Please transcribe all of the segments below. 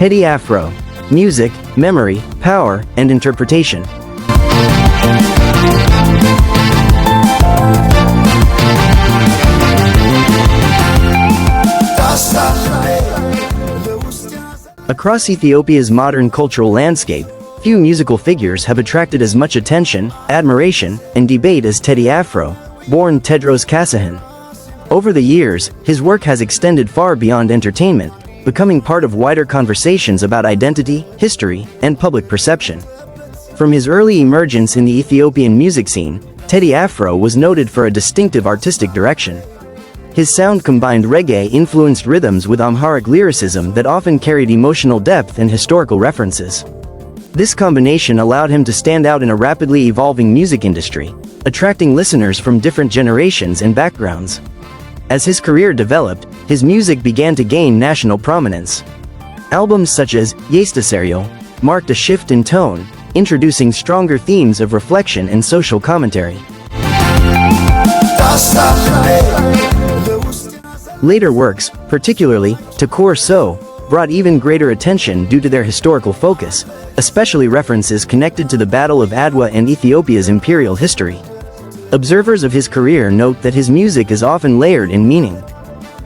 Teddy Afro. Music, memory, power, and interpretation. Across Ethiopia's modern cultural landscape, few musical figures have attracted as much attention, admiration, and debate as Teddy Afro, born Tedros Kasahan. Over the years, his work has extended far beyond entertainment, becoming part of wider conversations about identity, history, and public perception. From his early emergence in the Ethiopian music scene, Teddy Afro was noted for a distinctive artistic direction. His sound combined reggae-influenced rhythms with Amharic lyricism that often carried emotional depth and historical references. This combination allowed him to stand out in a rapidly evolving music industry, attracting listeners from different generations and backgrounds. As his career developed, his music began to gain national prominence. Albums such as Yestaserio marked a shift in tone, introducing stronger themes of reflection and social commentary. Later works, particularly Takor So, brought even greater attention due to their historical focus, especially references connected to the Battle of Adwa and Ethiopia's imperial history. Observers of his career note that his music is often layered in meaning.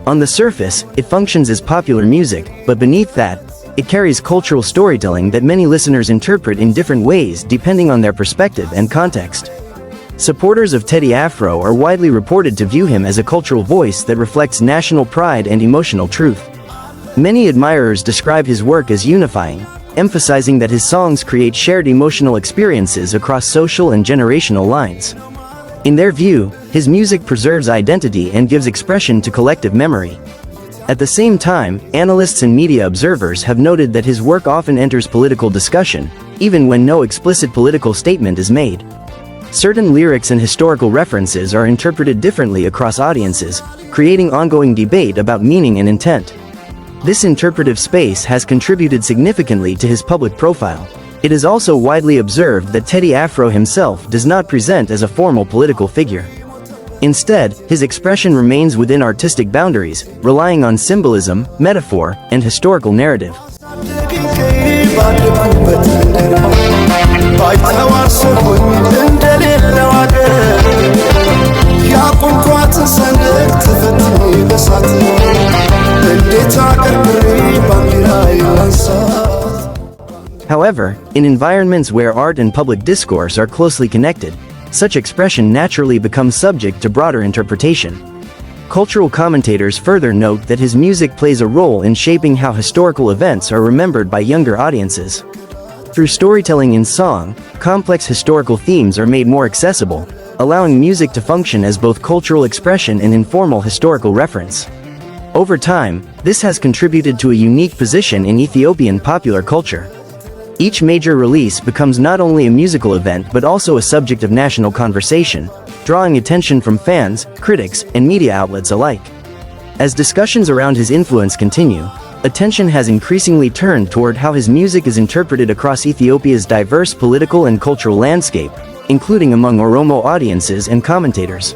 On the surface, it functions as popular music, but beneath that, it carries cultural storytelling that many listeners interpret in different ways depending on their perspective and context. Supporters of Teddy Afro are widely reported to view him as a cultural voice that reflects national pride and emotional truth. Many admirers describe his work as unifying, emphasizing that his songs create shared emotional experiences across social and generational lines. In their view, his music preserves identity and gives expression to collective memory. At the same time, analysts and media observers have noted that his work often enters political discussion, even when no explicit political statement is made. Certain lyrics and historical references are interpreted differently across audiences, creating ongoing debate about meaning and intent. This interpretive space has contributed significantly to his public profile. It is also widely observed that Teddy Afro himself does not present as a formal political figure. Instead, his expression remains within artistic boundaries, relying on symbolism, metaphor, and historical narrative. However, in environments where art and public discourse are closely connected, such expression naturally becomes subject to broader interpretation. Cultural commentators further note that his music plays a role in shaping how historical events are remembered by younger audiences. Through storytelling in song, complex historical themes are made more accessible, allowing music to function as both cultural expression and informal historical reference. Over time, this has contributed to a unique position in Ethiopian popular culture. Each major release becomes not only a musical event but also a subject of national conversation, drawing attention from fans, critics, and media outlets alike. As discussions around his influence continue, attention has increasingly turned toward how his music is interpreted across Ethiopia's diverse political and cultural landscape, including among Oromo audiences and commentators.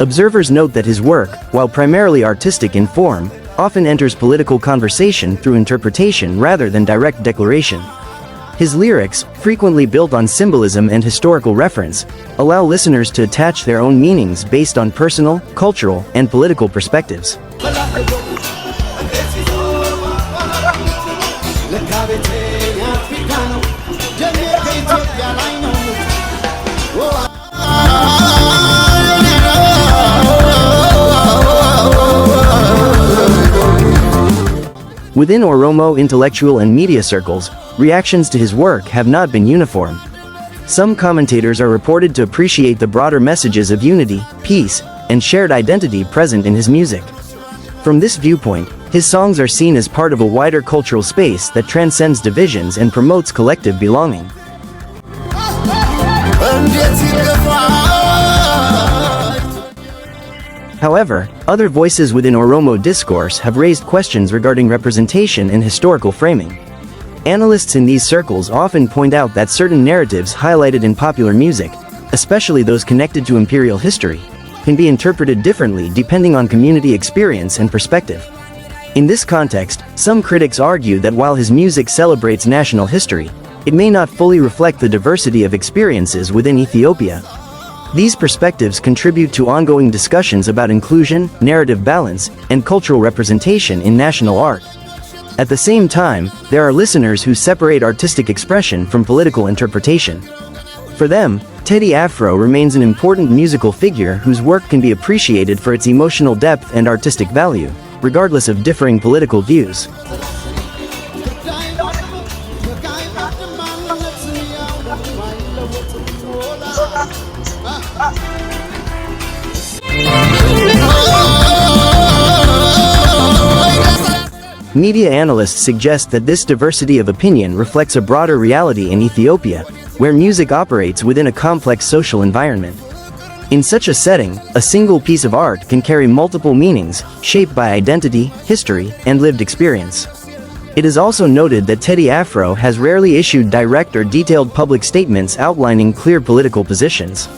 Observers note that his work, while primarily artistic in form, often enters political conversation through interpretation rather than direct declaration. His lyrics, frequently built on symbolism and historical reference, allow listeners to attach their own meanings based on personal, cultural, and political perspectives. Within Oromo intellectual and media circles, reactions to his work have not been uniform. Some commentators are reported to appreciate the broader messages of unity, peace, and shared identity present in his music. From this viewpoint, his songs are seen as part of a wider cultural space that transcends divisions and promotes collective belonging. However, other voices within Oromo discourse have raised questions regarding representation and historical framing. Analysts in these circles often point out that certain narratives highlighted in popular music, especially those connected to imperial history, can be interpreted differently depending on community experience and perspective. In this context, some critics argue that while his music celebrates national history, it may not fully reflect the diversity of experiences within Ethiopia. These perspectives contribute to ongoing discussions about inclusion, narrative balance, and cultural representation in national art. At the same time, there are listeners who separate artistic expression from political interpretation. For them, Teddy Afro remains an important musical figure whose work can be appreciated for its emotional depth and artistic value, regardless of differing political views. Media analysts suggest that this diversity of opinion reflects a broader reality in Ethiopia, where music operates within a complex social environment. In such a setting, a single piece of art can carry multiple meanings, shaped by identity, history, and lived experience. It is also noted that Teddy Afro has rarely issued direct or detailed public statements outlining clear political positions.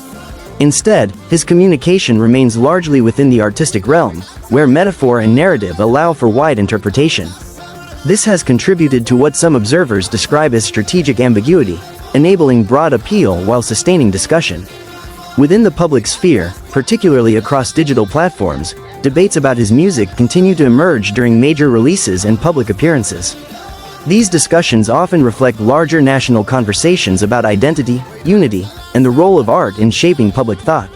Instead, his communication remains largely within the artistic realm, where metaphor and narrative allow for wide interpretation. This has contributed to what some observers describe as strategic ambiguity, enabling broad appeal while sustaining discussion. Within the public sphere, particularly across digital platforms, debates about his music continue to emerge during major releases and public appearances. These discussions often reflect larger national conversations about identity, unity, and the role of art in shaping public thought.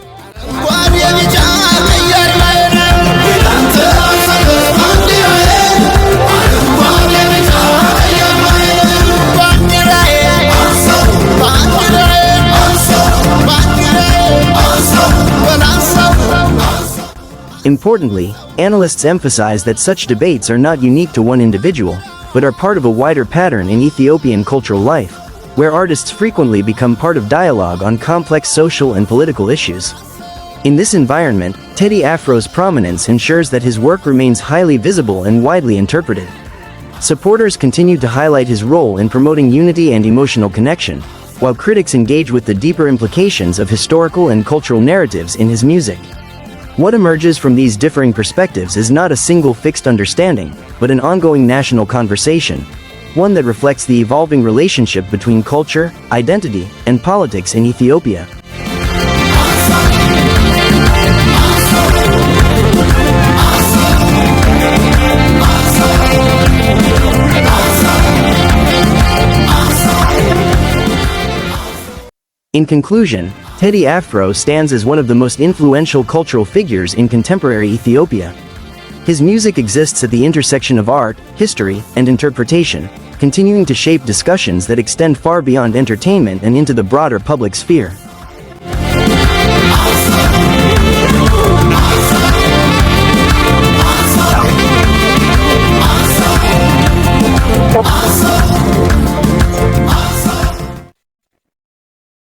Importantly, analysts emphasize that such debates are not unique to one individual, but are part of a wider pattern in Ethiopian cultural life, where artists frequently become part of dialogue on complex social and political issues. In this environment, Teddy Afro's prominence ensures that his work remains highly visible and widely interpreted. Supporters continue to highlight his role in promoting unity and emotional connection, while critics engage with the deeper implications of historical and cultural narratives in his music. What emerges from these differing perspectives is not a single fixed understanding, but an ongoing national conversation, one that reflects the evolving relationship between culture, identity, and politics in Ethiopia. In conclusion, Teddy Afro stands as one of the most influential cultural figures in contemporary Ethiopia. His music exists at the intersection of art, history, and interpretation, continuing to shape discussions that extend far beyond entertainment and into the broader public sphere.